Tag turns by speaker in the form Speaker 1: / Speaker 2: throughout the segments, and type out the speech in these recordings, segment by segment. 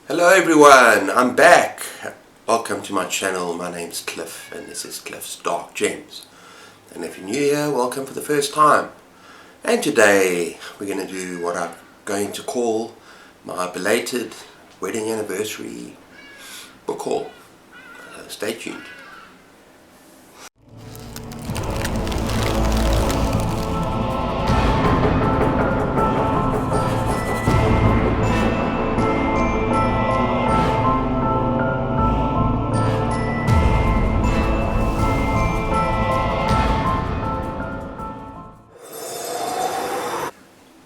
Speaker 1: Hello everyone, I'm back. Welcome to my channel. My name's Cliff and this is Cliff's Dark Gems. And if you're new here, welcome for the first time. And today we're going to do what I'm going to call my belated wedding anniversary book haul. Stay tuned.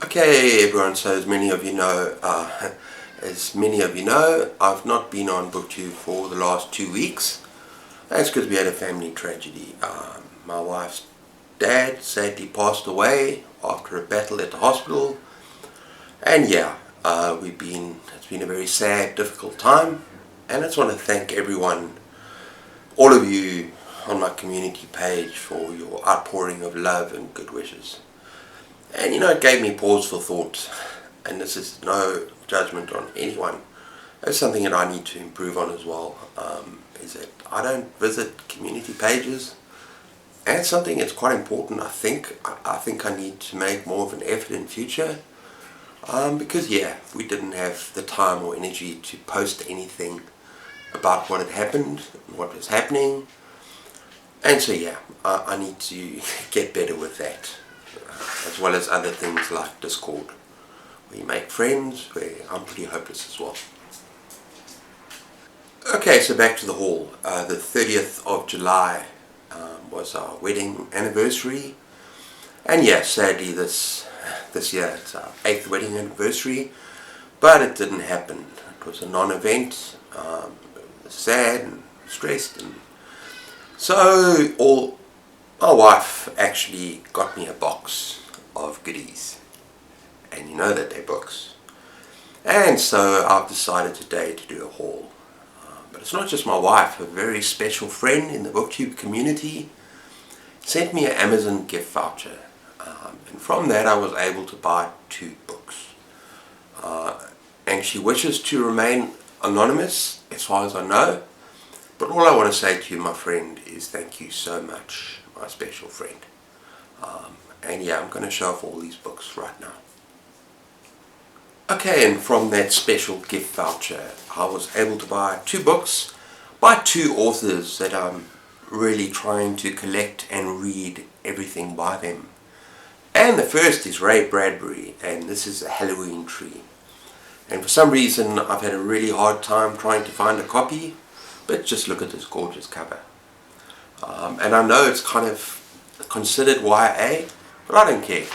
Speaker 1: Okay everyone, so as many of you know, I've not been on BookTube for the last 2 weeks. That's because we had a family tragedy. My wife's dad sadly passed away after a battle at the hospital, and yeah, it's been a very sad, difficult time. And I just want to thank everyone, all of you on my community page, for your outpouring of love and good wishes. And it gave me pause for thought, and this is no judgment on anyone. It's something that I need to improve on as well, is that I don't visit community pages, and it's something that's quite important. I think I need to make more of an effort in future, because yeah, we didn't have the time or energy to post anything about what had happened, what was happening, and so yeah, I need to get better with that. As well as other things like Discord, where you make friends, where I'm pretty hopeless as well. Okay, so back to the haul. The 30th of July was our wedding anniversary, and yeah, sadly this year it's our 8th wedding anniversary, but it didn't happen. It was a non-event. Sad and stressed, and so my wife actually got me a box of goodies, and you know that they're books, and so I've decided today to do a haul. But it's not just my wife. A very special friend in the BookTube community sent me an Amazon gift voucher, and from that I was able to buy 2 books, and she wishes to remain anonymous as far as I know, but all I want to say to you, my friend, is thank you so much, my special friend. And yeah, I'm going to show off all these books right now. Okay, and from that special gift voucher I was able to buy 2 books by 2 authors that I'm really trying to collect and read everything by them. And the first is Bradbury, and this is A Halloween Tree. And for some reason I've had a really hard time trying to find a copy, but just look at this gorgeous cover. And I know it's kind of considered YA, but I don't care.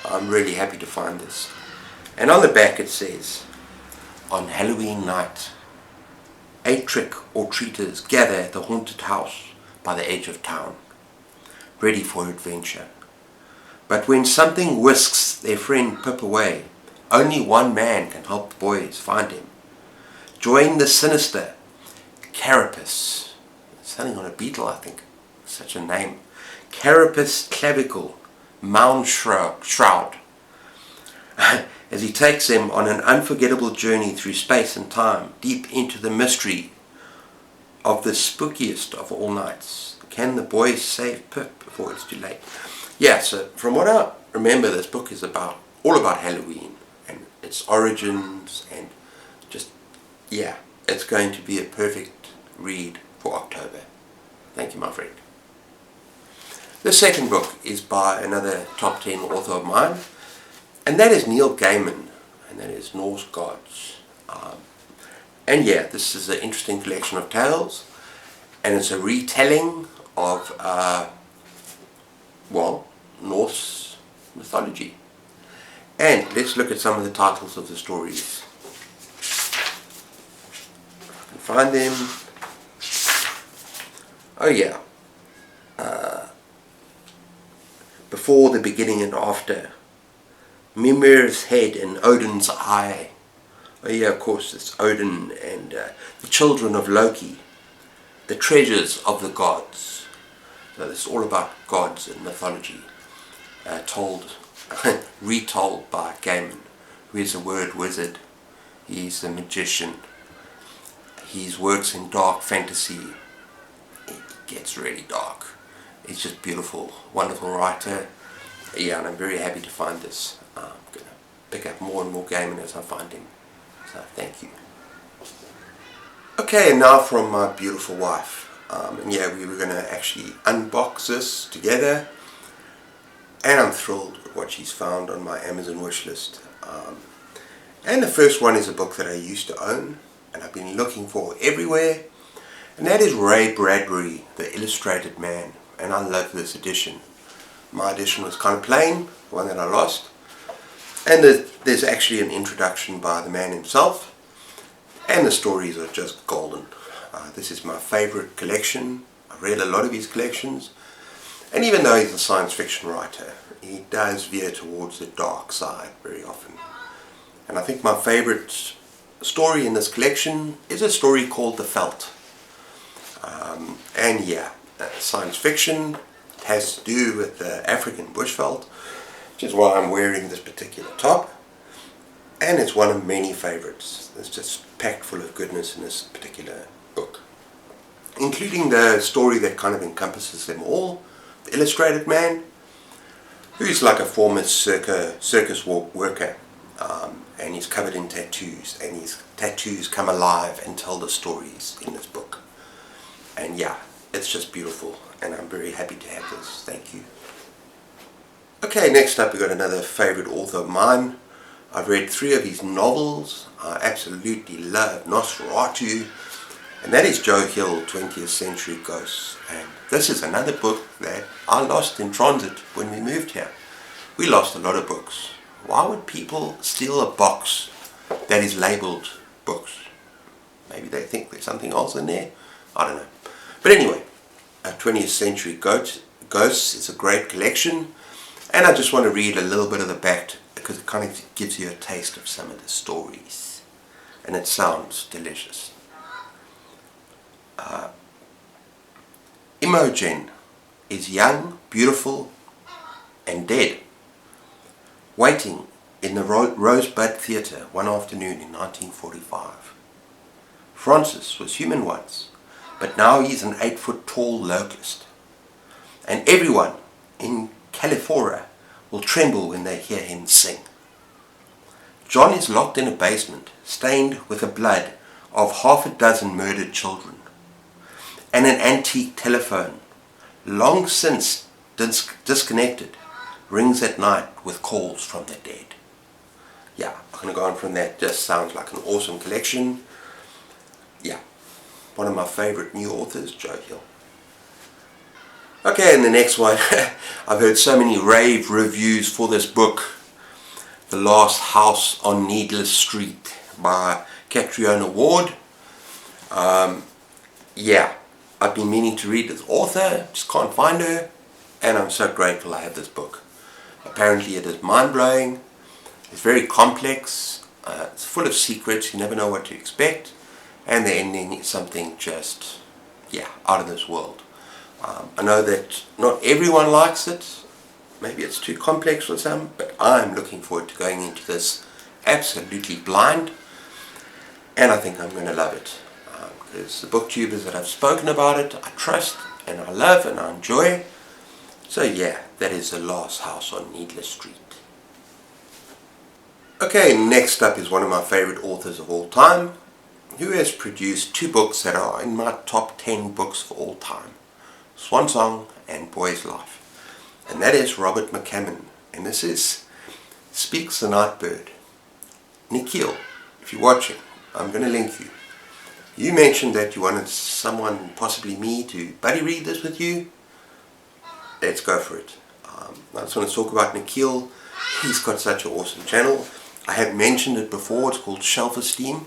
Speaker 1: I'm really happy to find this. And on the back it says, on Halloween night, 8 trick-or-treaters gather at the haunted house by the edge of town, ready for adventure. But when something whisks their friend Pip away, only one man can help the boys find him. Join the sinister Carapace, something on a beetle, I think, such a name, Carapace Clavicle Mound Shroud, as he takes them on an unforgettable journey through space and time, deep into the mystery of the spookiest of all nights. Can the boys save Pip before it's too late? Yeah, so from what I remember, this book is all about Halloween and its origins, and just, yeah, it's going to be a perfect read for October. Thank you, my friend. The second book is by another top 10 author of mine, and that is Neil Gaiman, and that is Norse Gods. And yeah, this is an interesting collection of tales, and it's a retelling of, Norse mythology. And let's look at some of the titles of the stories. If I can find them. Oh yeah. Before the beginning and after. Mimir's head and Odin's eye. Oh yeah, of course, it's Odin and the children of Loki. The treasures of the gods. So it's all about gods and mythology. Retold by Gaiman, who is a word wizard. He's a magician. his works in dark fantasy, it gets really dark. He's just beautiful, wonderful writer. Yeah, and I'm very happy to find this. I'm going to pick up more and more gaming as I find him. So thank you. Okay, and now from my beautiful wife. And yeah, we were going to actually unbox this together. And I'm thrilled with what she's found on my Amazon wish list. And the first one is a book that I used to own and I've been looking for everywhere. And that is Ray Bradbury, The Illustrated Man. And I love this edition. My edition was kind of plain, the one that I lost. And there's actually an introduction by the man himself. And the stories are just golden. This is my favorite collection. I've read a lot of his collections. And even though he's a science fiction writer, he does veer towards the dark side very often. And I think my favorite story in this collection is a story called The Veld. And yeah, science fiction has to do with the African bushveld, which is why I'm wearing this particular top. And it's one of many favorites. It's just packed full of goodness in this particular book, including the story that kind of encompasses them all. The Illustrated Man, who's like a former circus worker, and he's covered in tattoos, and his tattoos come alive and tell the stories in this book. And yeah, it's just beautiful, and I'm very happy to have this. Thank you. Okay, next up we've got another favorite author of mine. I've read 3 of his novels. I absolutely love Nosferatu, and that is Joe Hill, 20th Century Ghosts. And this is another book that I lost in transit when we moved here. We lost a lot of books. Why would people steal a box that is labelled books? Maybe they think there's something else in there. I don't know. But anyway, 20th Century Ghosts is a great collection. And I just want to read a little bit of the back because it kind of gives you a taste of some of the stories. And it sounds delicious. Imogen is young, beautiful, and dead, waiting in the Rosebud Theatre one afternoon in 1945. Francis was human once, but now he's an 8-foot-tall locust. And everyone in California will tremble when they hear him sing. John is locked in a basement, stained with the blood of 6 murdered children. And an antique telephone, long since disconnected, rings at night with calls from the dead. Yeah, I'm going to go on from that. Just sounds like an awesome collection. Yeah, one of my favorite new authors, Joe Hill. Okay, and the next one, I've heard so many rave reviews for this book, The Last House on Needless Street by Catriona Ward. Yeah, I've been meaning to read this author, just can't find her, and I'm so grateful I have this book. Apparently it is mind-blowing, it's very complex, it's full of secrets, you never know what to expect, and the ending is something just, yeah, out of this world. I know that not everyone likes it, maybe it's too complex for some, but I'm looking forward to going into this absolutely blind, and I think I'm going to love it. Because the booktubers that have spoken about it, I trust, and I love, and I enjoy. So yeah, that is The Last House on Needless Street. Okay, next up is one of my favorite authors of all time, who has produced 2 books that are in my top 10 books for all time. Swan Song and Boy's Life. And that is Robert McCammon. And this is Speaks the Nightbird. Nikhil, if you're watching, I'm going to link you. You mentioned that you wanted someone, possibly me, to buddy read this with you. Let's go for it. I just want to talk about Nikhil. He's got such an awesome channel. I have mentioned it before. It's called Esteem.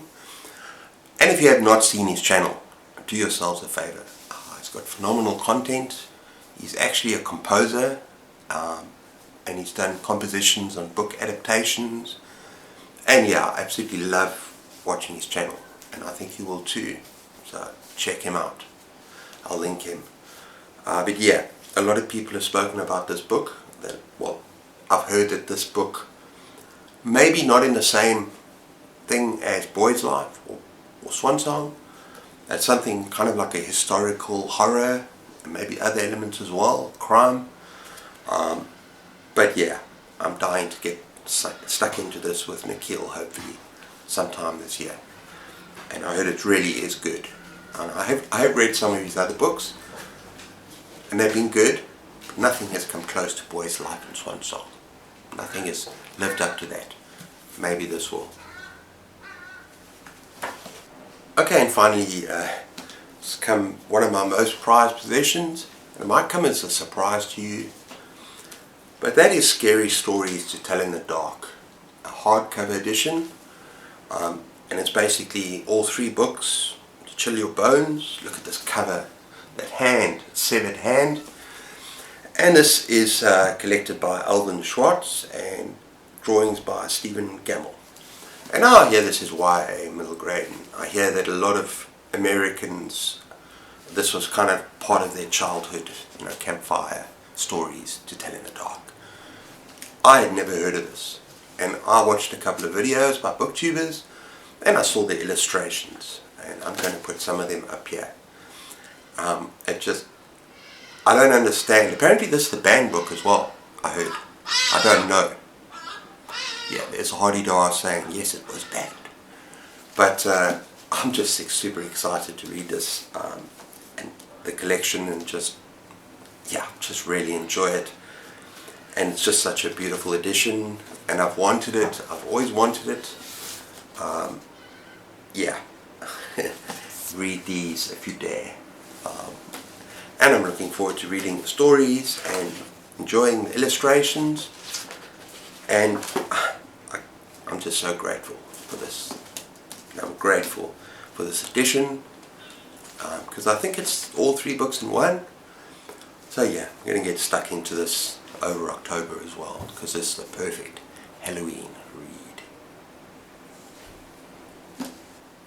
Speaker 1: And if you have not seen his channel, do yourselves a favor. He's got phenomenal content. He's actually a composer, and he's done compositions on book adaptations. And yeah, I absolutely love watching his channel, and I think you will too. So check him out. I'll link him. But yeah, a lot of people have spoken about this book. Well, I've heard that this book, maybe not in the same thing as Boy's Life or Swan Song, It's something kind of like a historical horror, and maybe other elements as well, crime. But yeah, I'm dying to get stuck into this with Nikhil, hopefully sometime this year. And I heard it really is good. And I have read some of his other books, and they've been good, but nothing has come close to Boy's Life in Swan Song. Nothing has lived up to that. Maybe this will. Okay, and finally, it's come one of my most prized possessions. It might come as a surprise to you, but that is Scary Stories to Tell in the Dark, a hardcover edition, and it's basically all 3 books to chill your bones. Look at this cover, that hand, severed hand. And this is collected by Alvin Schwartz and drawings by Stephen Gamble. And I hear this is YA middle grade, and I hear that a lot of Americans, this was kind of part of their childhood, campfire stories to tell in the dark. I had never heard of this, and I watched a couple of videos by booktubers, and I saw the illustrations, and I'm going to put some of them up here. I don't understand. Apparently this is the banned book as well, I heard. I don't know. Yeah, there's a Hardy Dar saying, yes, it was banned. But I'm just super excited to read this, and the collection, and just really enjoy it. And it's just such a beautiful edition, and I've wanted it. I've always wanted it. Yeah, read these if you dare. And I'm looking forward to reading the stories and enjoying the illustrations. And I'm just so grateful for this. I'm grateful for this edition, because I think it's all 3 books in one. So yeah, I'm going to get stuck into this over October as well, because this is the perfect Halloween read.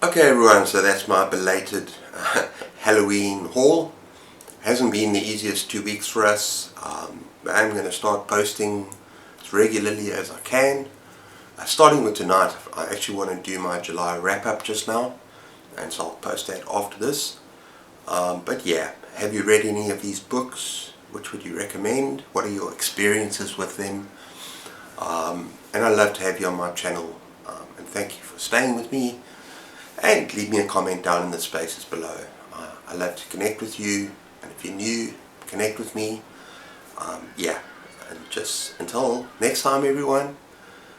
Speaker 1: Okay everyone, so that's my belated Halloween haul. Hasn't been the easiest 2 weeks for us. I'm going to start posting as regularly as I can. Starting with tonight, I actually want to do my July wrap-up just now, and so I'll post that after this. But yeah, have you read any of these books? Which would you recommend? What are your experiences with them? And I'd love to have you on my channel, and thank you for staying with me, and leave me a comment down in the spaces below. I love to connect with you, and if you're new, connect with me. Yeah, and just until next time everyone,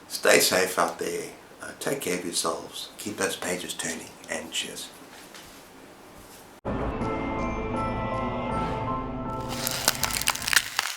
Speaker 1: stay safe out there, take care of yourselves, keep those pages turning, and cheers.